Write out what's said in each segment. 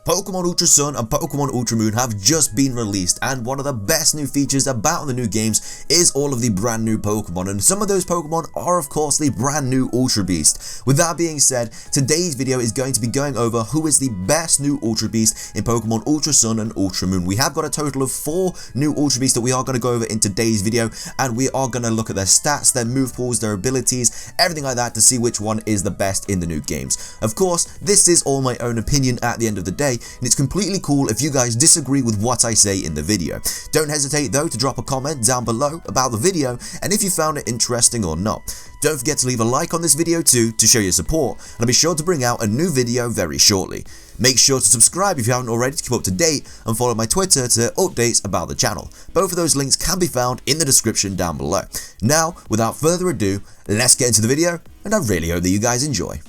Pokemon Ultra Sun and Pokemon Ultra Moon have just been released, and one of the best new features about the new games is all of the brand new Pokemon, and some of those Pokemon are of course the brand new Ultra Beast. With that being said, today's video is going to be going over who is the best new Ultra Beast in Pokemon Ultra Sun and Ultra Moon. We have got a total of 4 new Ultra Beasts that we are going to go over in today's video, and we are going to look at their stats, their move pools, their abilities, everything like that to see which one is the best in the new games. Of course, this is all my own opinion at the end of the day, and it's completely cool if you guys disagree with what I say in the video. Don't hesitate though to drop a comment down below about the video and if you found it interesting or not. Don't forget to leave a like on this video too to show your support, and I'll be sure to bring out a new video very shortly. Make sure to subscribe if you haven't already to keep up to date, and follow my Twitter to updates about the channel. Both of those links can be found in the description down below. Now, without further ado, let's get into the video, and I really hope that you guys enjoy.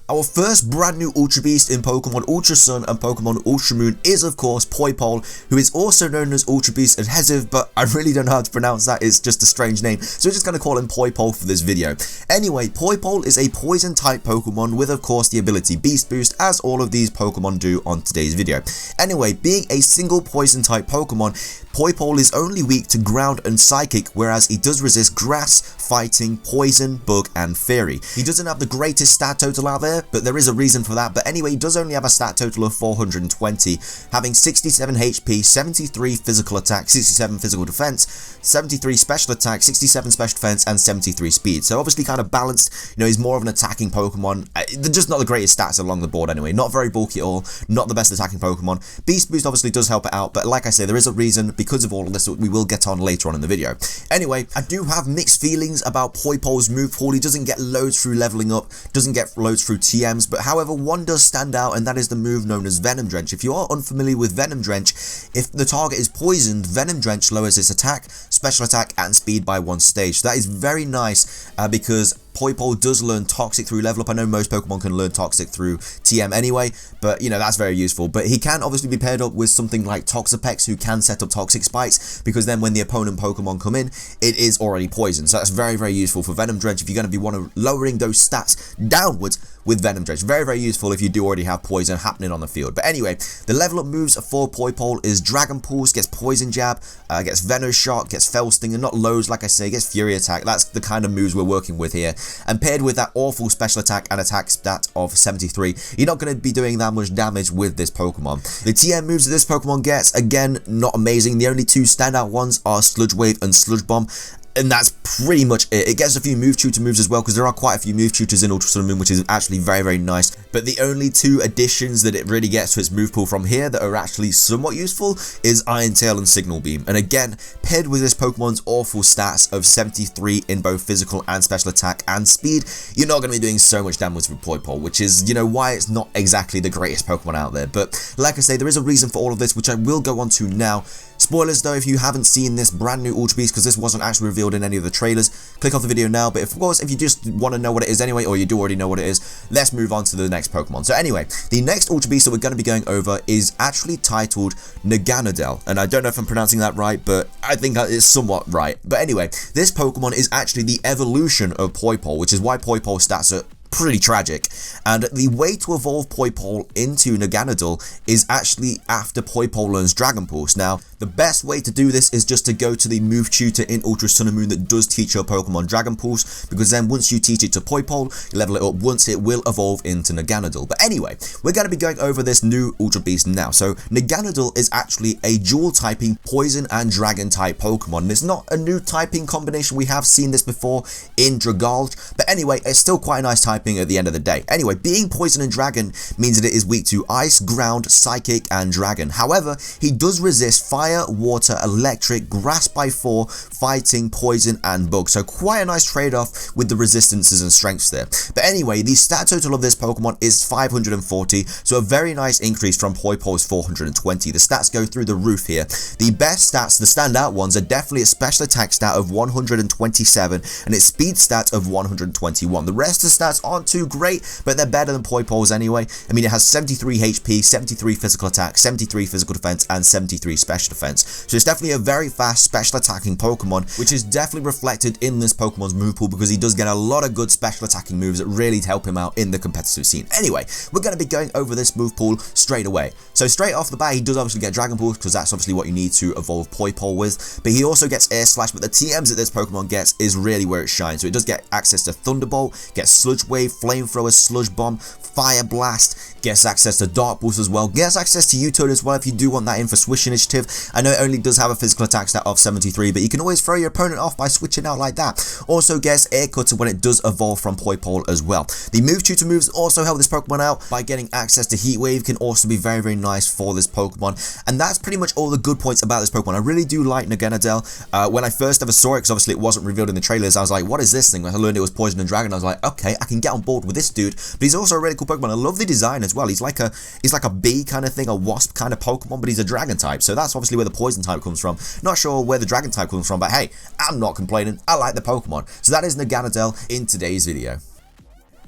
Our first brand new Ultra Beast in Pokemon Ultra Sun and Pokemon Ultra Moon is of course Poipole, who is also known as Ultra Beast HDvee, but I really don't know how to pronounce that, it's just a strange name, so we're just going to call him Poipole for this video. Anyway, Poipole is a poison type Pokemon with of course the ability Beast Boost, as all of these Pokemon do on today's video. Anyway, being a single poison type Pokemon, Poipole is only weak to ground and psychic, whereas he does resist grass, fighting, poison, bug and fairy. He doesn't have the greatest stat total out there, but there is a reason for that. But anyway, he does only have a stat total of 420, having 67 HP, 73 physical attack, 67 physical defense, 73 special attack, 67 special defense and 73 speed. So obviously kind of balanced, you know, he's more of an attacking Pokemon. They're just not the greatest stats along the board anyway, not very bulky at all, not the best attacking Pokemon. Beast Boost obviously does help it out, but like I say, there is a reason because of all of this that we will get on later on in the video. Anyway, I do have mixed feelings about Poipole's move pool. He doesn't get loads through leveling up, doesn't get loads through TMs, but however, one does stand out, and that is the move known as Venom Drench. If you are unfamiliar with Venom Drench, if the target is poisoned, Venom Drench lowers its attack, special attack and speed by 1 stage. So that is very nice because Poipole does learn Toxic through level up. I know most Pokemon can learn Toxic through TM anyway, but you know, that's very useful. But he can obviously be paired up with something like Toxapex, who can set up Toxic Spikes, because then when the opponent Pokemon come in, it is already poisoned. So that's very, very useful for Venom Drench if you're going to be lowering those stats downwards with Venom Drench. Very, very useful if you do already have poison happening on the field. But anyway, the level up moves for Poipole is Dragon Pulse, gets Poison Jab, gets Venom Shot, gets Fell Sting, and not loads, like I say, gets Fury Attack. That's the kind of moves we're working with here. And paired with that awful special attack and attack stat of 73, you're not going to be doing that much damage with this Pokemon. The TM moves that this Pokemon gets, again, not amazing. The only 2 standout ones are Sludge Wave and Sludge Bomb, and that's pretty much it. It gets a few move tutor moves as well, because there are quite a few move tutors in Ultra Sun and Moon, which is actually very, very nice. But the only 2 additions that it really gets to its move pool from here that are actually somewhat useful is Iron Tail and Signal Beam. And again, paired with this Pokemon's awful stats of 73 in both physical and special attack and speed, you're not going to be doing so much damage with Poipole, which is, you know, why it's not exactly the greatest Pokemon out there. But like I say, there is a reason for all of this, which I will go on to now. Spoilers though, if you haven't seen this brand new Ultra Beast, because this wasn't actually revealed in any of the trailers, click off the video now. But of course, if you just want to know what it is anyway, or you do already know what it is, let's move on to the next Pokemon. So anyway, the next Ultra Beast that we're going to be going over is actually titled Naganadel, and I don't know if I'm pronouncing that right, but I think it's somewhat right. But anyway, this Pokemon is actually the evolution of Poipole, which is why Poipole stats are pretty tragic. And the way to evolve Poipole into Naganadel is actually after Poipole learns Dragon Pulse. Now, the best way to do this is just to go to the move tutor in Ultra Sun and Moon that does teach your Pokemon Dragon Pulse, because then once you teach it to Poipole, you level it up once, it will evolve into Naganadel. But anyway, we're going to be going over this new Ultra Beast now. So Naganadel is actually a dual typing Poison and Dragon type Pokemon. And it's not a new typing combination, we have seen this before in Dragalge, but anyway, it's still quite a nice type at the end of the day. Anyway, being Poison and Dragon means that it is weak to Ice, Ground, Psychic and Dragon. However, he does resist Fire, Water, Electric, Grass by 4, Fighting, Poison and Bug. So quite a nice trade-off with the resistances and strengths there. But anyway, the stat total of this Pokemon is 540, so a very nice increase from Poipole's 420. The stats go through the roof here. The best stats, the standout ones, are definitely a special attack stat of 127 and its speed stat of 121. The rest of the stats aren't too great, but they're better than Poipol's anyway. I mean, it has 73 HP, 73 physical attack, 73 physical defense, and 73 special defense. So it's definitely a very fast special attacking Pokemon, which is definitely reflected in this Pokemon's move pool because he does get a lot of good special attacking moves that really help him out in the competitive scene. Anyway, we're going to be going over this move pool straight away. So straight off the bat, he does obviously get Dragon Pulse because that's obviously what you need to evolve Poipol with, but he also gets Air Slash, but the TMs that this Pokemon gets is really where it shines. So it does get access to Thunderbolt, gets Sludge Wave, Flamethrower, Sludge Bomb, Fire Blast, gets access to Dark Pulse as well, gets access to U-Turn as well if you do want that in for Swish Initiative. I know it only does have a physical attack stat of 73, but you can always throw your opponent off by switching out like that. Also gets Air Cutter when it does evolve from Poipol as well. The Move Tutor moves also help this Pokemon out by getting access to Heat Wave, can also be very, very nice for this Pokemon. And that's pretty much all the good points about this Pokemon. I really do like Naganadel. When I first ever saw it, because obviously it wasn't revealed in the trailers, I was like, what is this thing? When I learned it was Poison and Dragon, I was like, okay, I can get on board with this dude. But he's also a really cool Pokemon. I love the design as well. He's like a bee kind of thing, a wasp kind of Pokemon, but he's a dragon type. So that's obviously where the poison type comes from. Not sure where the dragon type comes from, but hey, I'm not complaining. I like the Pokemon. So that is Naganadel in today's video.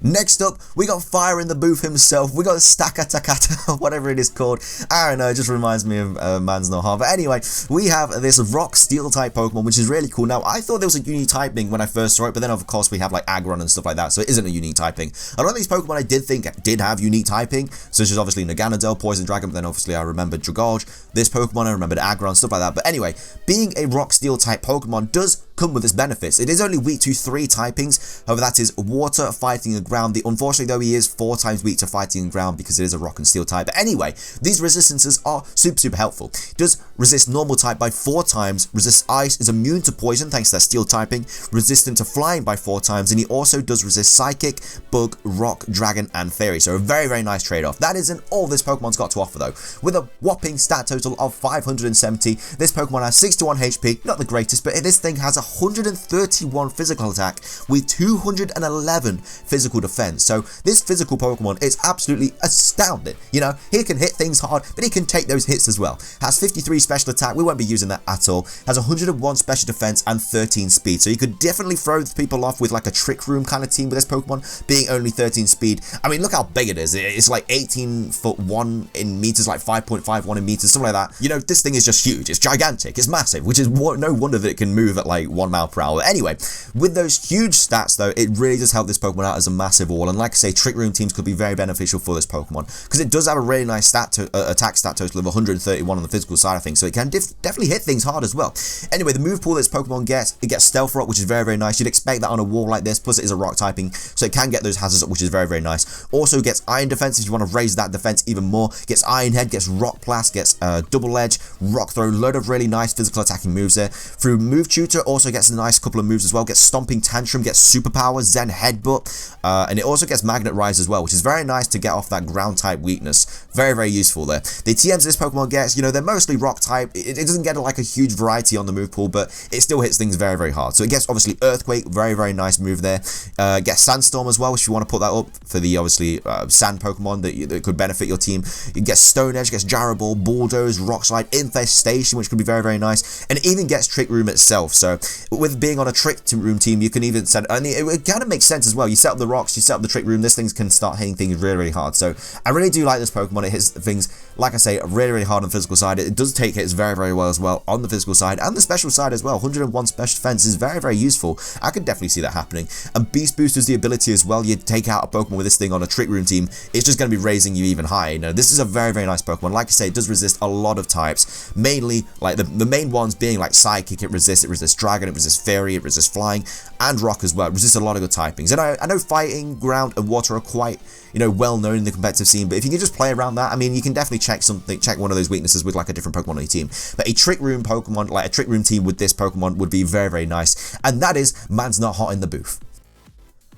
Next up, we got Fire in the Booth himself. We got Stakatakata, whatever it is called. I don't know, it just reminds me of Man's No Harm. But anyway, we have this Rock Steel type Pokemon, which is really cool. Now, I thought there was a unique typing when I first saw it, but then of course we have like Aggron and stuff like that, so it isn't a unique typing. A lot of these Pokemon I did think did have unique typing, such as obviously Naganadel, Poison Dragon, but then obviously I remembered Dragorge, this Pokemon, I remembered Aggron, stuff like that. But anyway, being a Rock Steel type Pokemon does come with its benefits. It is only weak to 3 typings, however that is Water, Fighting, and Ground. Unfortunately though, he is 4 times weak to Fighting and Ground because it is a Rock and Steel type. But anyway, these resistances are super helpful. It does resist Normal type by 4 times, resists Ice, is immune to Poison thanks to that Steel typing, resistant to Flying by 4 times, and he also does resist Psychic, Bug, Rock, Dragon, and Fairy. So a very nice trade-off. That isn't all this Pokemon's got to offer though. With a whopping stat total of 570, this Pokemon has 61 HP, not the greatest, but this thing has 131 physical attack with 211 physical defense. So this physical Pokemon is absolutely astounding. You know, he can hit things hard, but he can take those hits as well. Has 53 special attack, we won't be using that at all. Has 101 special defense and 13 speed. So you could definitely throw people off with like a Trick Room kind of team with this Pokemon, being only 13 speed. I mean, look how big it is. It's like 18'1" in meters, like 5.51 in meters, something like that. You know, this thing is just huge. It's gigantic. It's massive, which is no wonder that it can move at like 1 mile per hour. Anyway, with those huge stats though, it really does help this Pokemon out as a massive all. And like I say, Trick Room teams could be very beneficial for this Pokemon because it does have a really nice attack stat total of 131 on the physical side of things, so it can definitely hit things hard as well. Anyway, the move pool this Pokemon gets, it gets Stealth Rock, which is very nice. You'd expect that on a wall like this, plus it is a rock typing, so it can get those hazards up, which is very nice. Also gets Iron Defense if you want to raise that defense even more. Gets Iron Head, gets Rock Blast, gets Double Edge, Rock Throw, load of really nice physical attacking moves there. Through Move Tutor, also gets a nice couple of moves as well. Gets Stomping Tantrum, gets Superpower, Zen Headbutt, and it also gets Magnet Rise as well, which is very nice to get off that ground type weakness. Very useful there. The TMs this Pokemon gets, you know, they're mostly rock type. It doesn't get like a huge variety on the move pool, but it still hits things very hard. So it gets obviously Earthquake, very nice move there. Gets Sandstorm as well, if you want to put that up for the obviously sand Pokemon that could benefit your team. It gets Stone Edge, gets Gyro Ball, Bulldoze, Rock Slide, Infestation, which could be very nice, and it even gets Trick Room itself. So with being on a Trick Room team, you can even set, I mean, it kind of makes sense as well. You set up the rocks, you set up the Trick Room, this thing can start hitting things really hard. So I really do like this Pokemon. It hits things, like I say, really hard on the physical side. It does take hits very well as well on the physical side and the special side as well. 101 special defense is very useful. I could definitely see that happening. And Beast Boost is the ability as well. You take out a Pokemon with this thing on a Trick Room team, it's just going to be raising you even higher. You know, this is a very nice Pokemon. Like I say, it does resist a lot of types, mainly like the main ones being like Psychic. It resists Dragon, it resists Fairy, it resists Flying, and Rock as well. It resists a lot of good typings. And I know Fighting, Ground, and Water are quite, you know, well known in the competitive scene, but if you can just play around that, I mean, you can definitely check one of those weaknesses with like a different Pokemon on your team. But a Trick Room Pokemon, like a Trick Room team with this Pokemon, would be very nice, and that is Man's Not Hot in the Booth.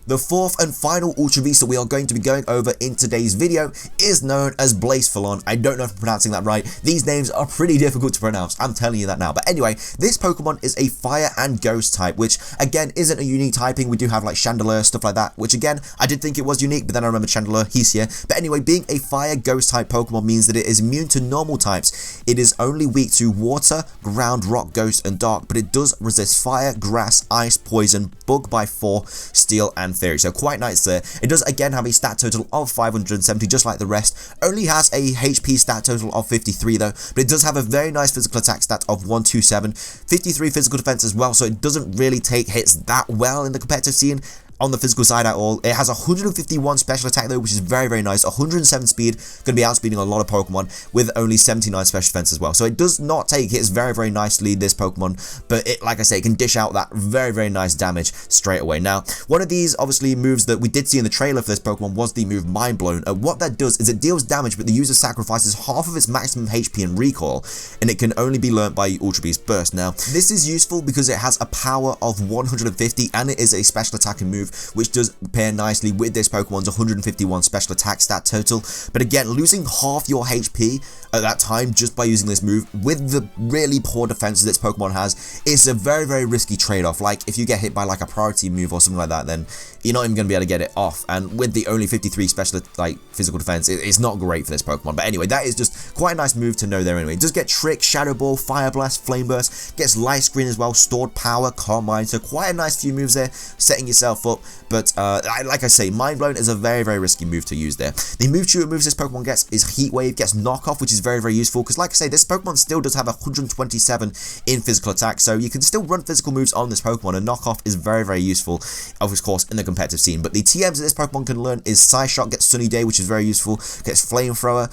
The fourth and final Ultra Beast that we are going to be going over in today's video is known as Blacephalon. I don't know if I'm pronouncing that right. These names are pretty difficult to pronounce, I'm telling you that now. But anyway, this Pokemon is a Fire and Ghost type, which again isn't a unique typing. We do have like Chandelure, stuff like that, which again, I did think it was unique, but then I remembered Chandelure, he's here. But anyway, being a Fire Ghost type Pokemon means that it is immune to normal types. It is only weak to Water, Ground, Rock, Ghost, and Dark, but it does resist Fire, Grass, Ice, Poison, Bug by 4, Steel, and theory, so quite nice there. It does again have a stat total of 570, just like the rest. Only has a HP stat total of 53 though, but it does have a very nice physical attack stat of 127, 53 physical defense as well, so it doesn't really take hits that well in the competitive scene on the physical side at all. It has 151 special attack though, which is very, very nice. 107 speed, going to be outspeeding a lot of Pokemon with only 79 special defense as well. So it does not take hits very, very nicely, this Pokemon, but it, like I say, it can dish out that very, very nice damage straight away. Now, one of these obviously moves that we did see in the trailer for this Pokemon was the move Mind Blown. What that does is it deals damage, but the user sacrifices half of its maximum HP and recoil, and it can only be learnt by Ultra Beast Burst. Now, this is useful because it has a power of 150, and it is a special attacking move, which does pair nicely with this Pokemon's 151 special attack stat total. But again, losing half your HP at that time just by using this move with the really poor defenses this Pokemon has is a very, very risky trade-off. Like, if you get hit by like a priority move or something like that, then you're not even going to be able to get it off. And with the only 53 special like physical defense, it's not great for this Pokemon. But anyway, that is just quite a nice move to know there anyway. It does get Trick, Shadow Ball, Fire Blast, Flame Burst, gets Light Screen as well, Stored Power, Calm Mind. So quite a nice few moves there, setting yourself up. But like I say, Mind Blown is a very, very risky move to use there. The move tutor moves this Pokemon gets is Heat Wave, gets Knock Off, which is very, very useful because, like I say, this Pokemon still does have 127 in physical attack, so you can still run physical moves on this Pokemon, and Knock Off is very, very useful, of course, in the competitive scene. But the TMs that this Pokemon can learn is Psyshock, gets Sunny Day, which is very useful, gets Flamethrower,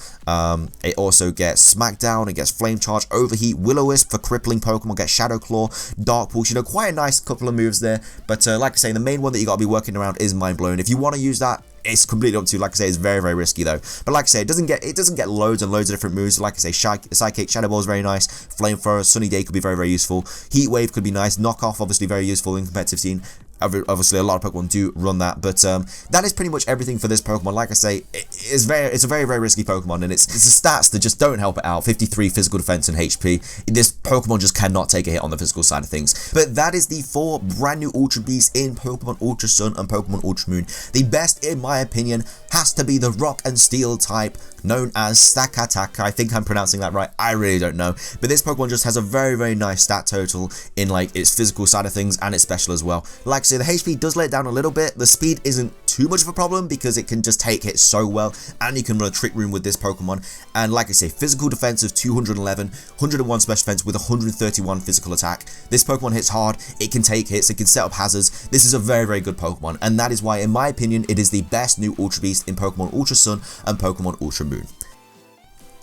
it also gets Smackdown, it gets Flame Charge, Overheat, Will-O-Wisp for crippling Pokemon, gets Shadow Claw, Dark Pulse, you know, quite a nice couple of moves there. But like I say, the main one that you got to be working around is Mind Blown. If you want to use that, it's completely up to you. Like I say, it's very, very risky though. But like I say, it doesn't get loads and loads of different moves. Like I say, Psychic, Shadow Ball is very nice. Flamethrower, Sunny Day could be very, very useful. Heat Wave could be nice. Knock Off, obviously very useful in competitive scene. Obviously, a lot of Pokemon do run that, but that is pretty much everything for this Pokemon. Like I say, it's a very, very risky Pokemon, and it's the stats that just don't help it out. 53 physical defense and HP. This Pokemon just cannot take a hit on the physical side of things. But that is the 4 brand new Ultra Beasts in Pokemon Ultra Sun and Pokemon Ultra Moon. The best, in my opinion, has to be the Rock and Steel type, known as Stakataka. I think I'm pronouncing that right. I really don't know. But this Pokemon just has a very, very nice stat total in like its physical side of things and its special as well. Like I say, the HP does let it down a little bit. The speed isn't too much of a problem because it can just take hits so well, and you can run a Trick Room with this Pokemon. And like I say, physical defense of 211, 101 special defense with 131 physical attack. This Pokemon hits hard, it can take hits, it can set up hazards. This is a very, very good Pokemon, and that is why, in my opinion, it is the best new Ultra Beast in Pokemon Ultra Sun and Pokemon Ultra Moon.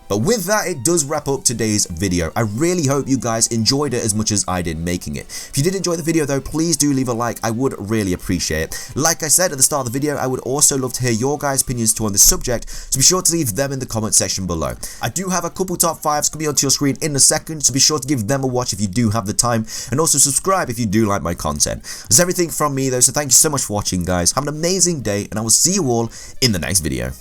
But with that, it does wrap up today's video. I really hope you guys enjoyed it as much as I did making it. If you did enjoy the video though, please do leave a like. I would really appreciate it. Like I said at the start of the video, I would also love to hear your guys' opinions too on this subject, so be sure to leave them in the comment section below. I do have a couple top 5s coming onto your screen in a second, so be sure to give them a watch if you do have the time, and also subscribe if you do like my content. That's everything from me though, so thank you so much for watching guys. Have an amazing day, and I will see you all in the next video.